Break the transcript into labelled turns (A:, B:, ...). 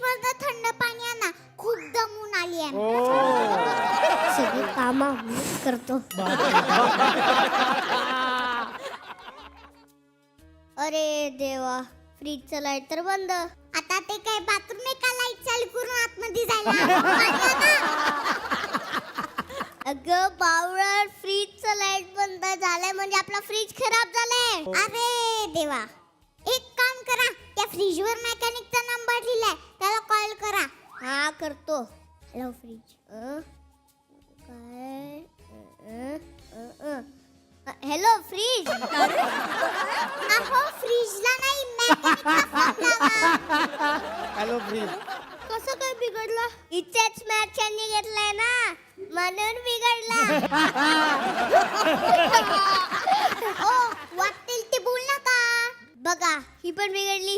A: मधनं थंड पाणी आणा, खूप दमून आली आहे.
B: सगळी कामं करतो. अरे देवा, फ्रीजचं लाईट तर बंद.
A: आता ते काय बाथरूम आहे का लाईट चालू करून आतमध्ये जायला? पाणी आणा.
B: अगं बावळट, फ्रीजचं लाईट बंद झालंय म्हणजे आपला फ्रीज खराब झालाय.
A: अरे देवा, एक काम करा, त्या फ्रीजवर मेकॅनिकचा नंबर लिहिलाय, त्याला कॉल करा.
B: हा करतो. Hello fridge. काय हॅलो फ्रीज.
A: अहो फ्रीजला नाही, मेकॅनिकला फोन लावा.
C: Hello fridge.
B: कसं काय बिघडलं? इथेच मॅचनी घेतलाय ना, म्हणून बिघडला.
A: ओ वाटेल ते बोल नका.
B: बघा, ही पण बिघडली.